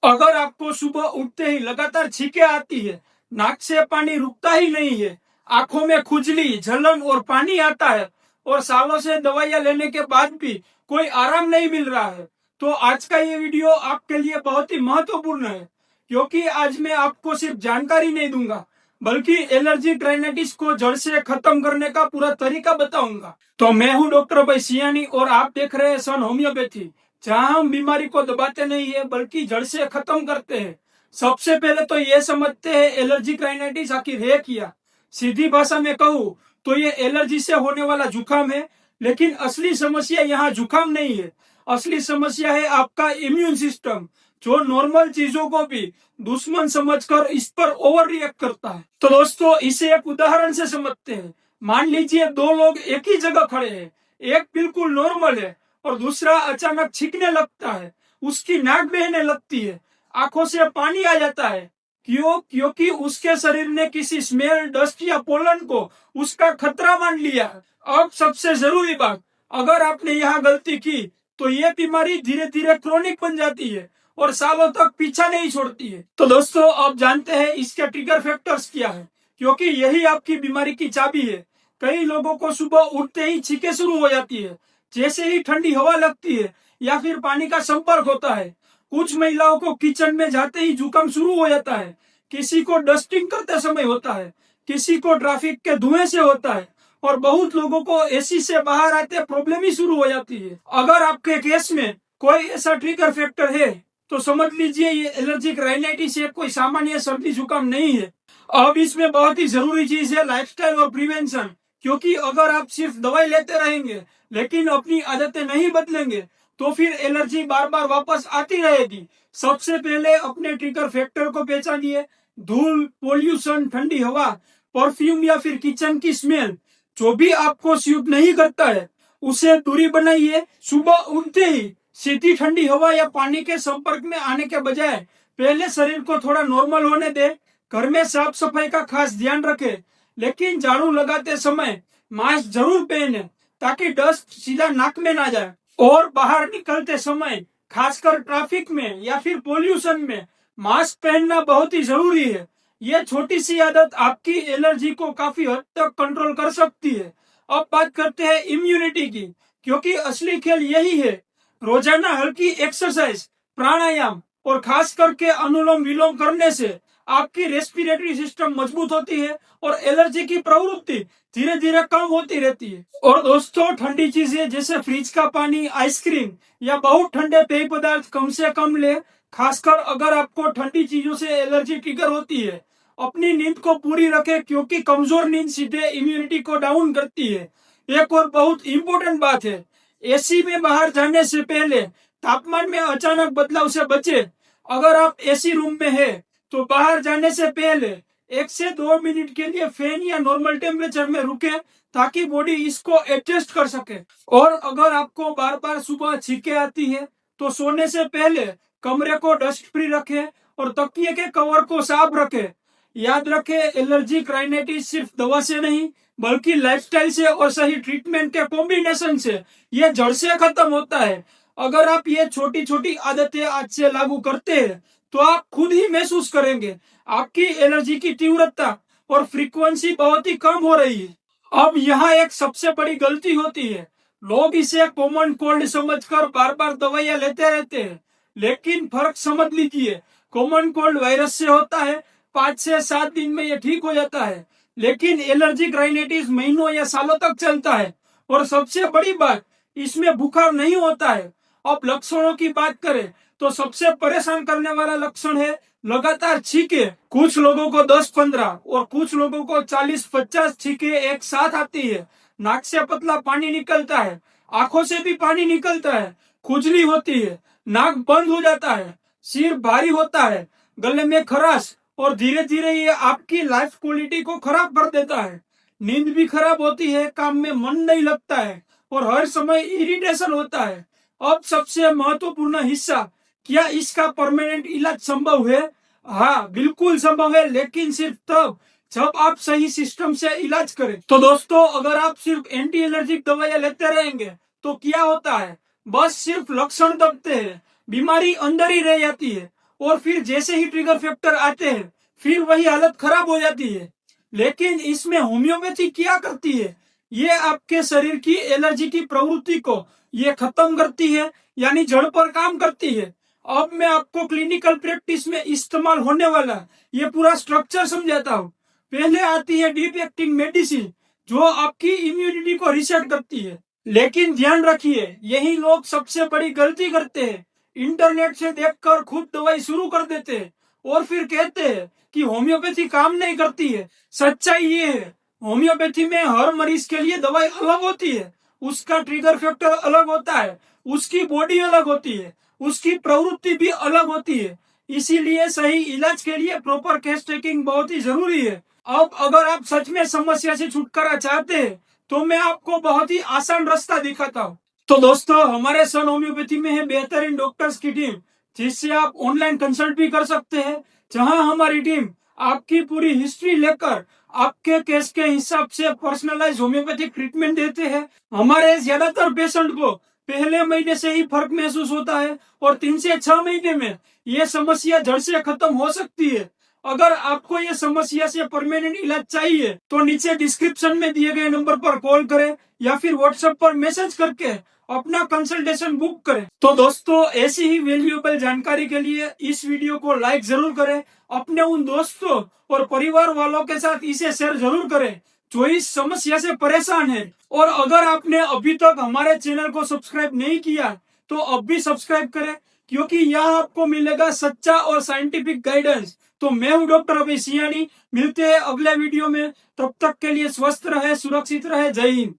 अगर आपको सुबह उठते ही लगातार छींकें आती है, नाक से पानी रुकता ही नहीं है, आंखों में खुजली, जलन और पानी आता है और सालों से दवाइयां लेने के बाद भी कोई आराम नहीं मिल रहा है, तो आज का ये वीडियो आपके लिए बहुत ही महत्वपूर्ण है। क्योंकि आज मैं आपको सिर्फ जानकारी नहीं दूंगा, बल्कि एलर्जी राइनाइटिस को जड़ से खत्म करने का पूरा तरीका बताऊंगा। तो मैं हूं डॉक्टर भाई सियानी और आप देख रहे हैं सन होम्योपैथी, जहां हम बीमारी को दबाते नहीं है बल्कि जड़ से खत्म करते हैं। सबसे पहले तो ये समझते हैं एलर्जिक राइनाइटिस आखिर है क्या। सीधी भाषा में कहूँ तो ये एलर्जी से होने वाला जुकाम है, लेकिन असली समस्या यहाँ जुकाम नहीं है। असली समस्या है आपका इम्यून सिस्टम, जो नॉर्मल चीजों को भी दुश्मन समझकर इस पर ओवर रिएक्ट करता है। तो दोस्तों, इसे एक उदाहरण से समझते हैं। मान लीजिए दो लोग एक ही जगह खड़े हैं, एक बिल्कुल नॉर्मल है और दूसरा अचानक छींकने लगता है, उसकी नाक बहने लगती है, आंखों से पानी आ जाता है। क्यों? क्योंकि उसके शरीर ने किसी स्मेल, डस्ट या पोलन को उसका खतरा मान लिया। अब सबसे जरूरी बात, अगर आपने यहाँ गलती की तो ये बीमारी धीरे धीरे क्रोनिक बन जाती है और सालों तक पीछा नहीं छोड़ती है। तो दोस्तों, आप जानते हैं इसके ट्रिगर फैक्टर्स क्या है, क्योंकि यही आपकी बीमारी की चाबी है। कई लोगों को सुबह उठते ही छींकें शुरू हो जाती है, जैसे ही ठंडी हवा लगती है या फिर पानी का संपर्क होता है। कुछ महिलाओं को किचन में जाते ही जुकाम शुरू हो जाता है, किसी को डस्टिंग करते समय होता है, किसी को ट्रैफिक के धुएं से होता है और बहुत लोगों को एसी से बाहर आते प्रॉब्लम ही शुरू हो जाती है। अगर आपके केस में कोई ऐसा ट्रिगर फैक्टर है तो समझ लीजिए ये एलर्जिक राइनाइटिस है, कोई सामान्य सर्दी जुकाम नहीं है। अब इसमें बहुत ही जरूरी चीज है लाइफस्टाइल और प्रिवेंशन, क्योंकि अगर आप सिर्फ दवाई लेते रहेंगे लेकिन अपनी आदतें नहीं बदलेंगे तो फिर एलर्जी बार बार वापस आती रहेगी। सबसे पहले अपने ट्रिगर फैक्टर को पहचानिए। धूल, पोल्यूशन, ठंडी हवा, परफ्यूम या फिर किचन की स्मेल, जो भी आपको सूट नहीं करता है उसे दूरी बनाइए। सुबह उठते ही सीधी ठंडी हवा या पानी के संपर्क में आने के बजाय पहले शरीर को थोड़ा नॉर्मल होने दे। घर में साफ सफाई का खास ध्यान रखें, लेकिन झाड़ू लगाते समय मास्क जरूर पहने ताकि डस्ट सीधा नाक में ना जाए। और बाहर निकलते समय, खासकर ट्रैफिक में या फिर पोल्यूशन में, मास्क पहनना बहुत ही जरूरी है। ये छोटी सी आदत आपकी एलर्जी को काफी हद तक कंट्रोल कर सकती है। अब बात करते हैं इम्यूनिटी की, क्योंकि असली खेल यही है। रोजाना हल्की एक्सरसाइज, प्राणायाम और खास करके अनुलोम विलोम करने से आपकी रेस्पिरेटरी सिस्टम मजबूत होती है और एलर्जी की प्रवृत्ति धीरे धीरे कम होती रहती है। और दोस्तों, ठंडी चीजें जैसे फ्रिज का पानी, आइसक्रीम या बहुत ठंडे पेय पदार्थ कम से कम ले, खासकर अगर आपको ठंडी चीजों से एलर्जी ट्रिगर होती है। अपनी नींद को पूरी रखें, क्योंकि कमजोर नींद सीधे इम्यूनिटी को डाउन करती है। एक और बहुत इंपॉर्टेंट बात है, एसी में बाहर जाने से पहले तापमान में अचानक बदलाव से बचे। अगर आप एसी रूम में है तो बाहर जाने से पहले 1 से 2 मिनट के लिए फैन या नॉर्मल टेम्परेचर में रुके, ताकि बॉडी इसको एडजस्ट कर सके। और अगर आपको बार बार सुबह छींकें आती है तो सोने से पहले कमरे को डस्ट फ्री रखें और तकिए के कवर को साफ रखें। याद रखें, एलर्जिक राइनाइटिस सिर्फ दवा से नहीं बल्कि लाइफस्टाइल से और सही ट्रीटमेंट के कॉम्बिनेशन से ये जड़ से खत्म होता है। अगर आप ये छोटी छोटी आदतें आज से लागू करते हैं तो आप खुद ही महसूस करेंगे आपकी एलर्जी की तीव्रता और फ्रीक्वेंसी बहुत ही कम हो रही है। अब यहाँ एक सबसे बड़ी गलती होती है, लोग इसे कॉमन कोल्ड समझकर बार बार दवाइयां लेते रहते हैं। लेकिन फर्क समझ लीजिए, कॉमन कोल्ड वायरस से होता है, 5 से 7 दिन में ये ठीक हो जाता है, लेकिन एलर्जिक राइनाइटिस महीनों या सालों तक चलता है। और सबसे बड़ी बात, इसमें बुखार नहीं होता है। अब लक्षणों की बात करें तो सबसे परेशान करने वाला लक्षण है लगातार छींके। कुछ लोगों को 10-15 और कुछ लोगों को 40-50 छींके एक साथ आती है। नाक से पतला पानी निकलता है, आंखों से भी पानी निकलता है, खुजली होती है, नाक बंद हो जाता है, सिर भारी होता है, गले में खराश, और धीरे धीरे ये आपकी लाइफ क्वालिटी को खराब कर देता है। नींद भी खराब होती है, काम में मन नहीं लगता है और हर समय इरिटेशन होता है। अब सबसे महत्वपूर्ण हिस्सा, क्या इसका परमानेंट इलाज संभव है? हाँ, बिल्कुल संभव है, लेकिन सिर्फ तब जब आप सही सिस्टम से इलाज करें। तो दोस्तों, अगर आप सिर्फ एंटी एलर्जिक दवाइयां लेते रहेंगे तो क्या होता है? बस सिर्फ लक्षण दबते हैं, बीमारी अंदर ही रह जाती है और फिर जैसे ही ट्रिगर फैक्टर आते हैं फिर वही हालत खराब हो जाती है। लेकिन इसमें होम्योपैथी क्या करती है, ये आपके शरीर की एलर्जी की प्रवृत्ति को ये खत्म करती है, यानी जड़ पर काम करती है। अब मैं आपको क्लिनिकल प्रैक्टिस में इस्तेमाल होने वाला ये पूरा स्ट्रक्चर समझाता हूँ। पहले आती है डीप एक्टिंग मेडिसिन, जो आपकी इम्यूनिटी को रिसेट करती है। लेकिन ध्यान रखिए, यही लोग सबसे बड़ी गलती करते हैं। इंटरनेट से देखकर खुद दवाई शुरू कर देते हैं और फिर कहते हैं कि होम्योपैथी काम नहीं करती है। सच्चाई ये है, होम्योपैथी में हर मरीज के लिए दवाई अलग होती है, उसका ट्रिगर फैक्टर अलग होता है, उसकी बॉडी अलग होती है, उसकी प्रवृत्ति भी अलग होती है। इसीलिए सही इलाज के लिए प्रॉपर केस टेकिंग बहुत ही जरूरी है। अब अगर आप सच में समस्या से छुटकारा चाहते हैं तो मैं आपको बहुत ही आसान रास्ता दिखाता हूँ। तो दोस्तों, हमारे सन होम्योपैथी में है बेहतरीन डॉक्टर्स की टीम, जिससे आप ऑनलाइन कंसल्ट भी कर सकते हैं, जहां हमारी टीम आपकी पूरी हिस्ट्री लेकर आपके केस के हिसाब से पर्सनलाइज होम्योपैथिक ट्रीटमेंट देते हैं। हमारे ज्यादातर पेशेंट को पहले महीने से ही फर्क महसूस होता है और 3 से 6 महीने में ये समस्या जड़ से खत्म हो सकती है। अगर आपको ये समस्या से परमानेंट इलाज चाहिए तो नीचे डिस्क्रिप्शन में दिए गए नंबर पर कॉल करें या फिर व्हाट्सएप पर मैसेज करके अपना कंसल्टेशन बुक करें। तो दोस्तों, ऐसी ही वैल्यूएबल जानकारी के लिए इस वीडियो को लाइक जरूर करें, अपने उन दोस्तों और परिवार वालों के साथ इसे शेयर जरूर करें जो इस समस्या से परेशान है। और अगर आपने अभी तक हमारे चैनल को सब्सक्राइब नहीं किया तो अब भी सब्सक्राइब करें, क्योंकि यहाँ आपको मिलेगा सच्चा और साइंटिफिक गाइडेंस। तो मैं हूँ डॉक्टर अभय सियानी, मिलते हैं अगले वीडियो में। तब तक के लिए स्वस्थ रहे, सुरक्षित रहे। जय हिंद।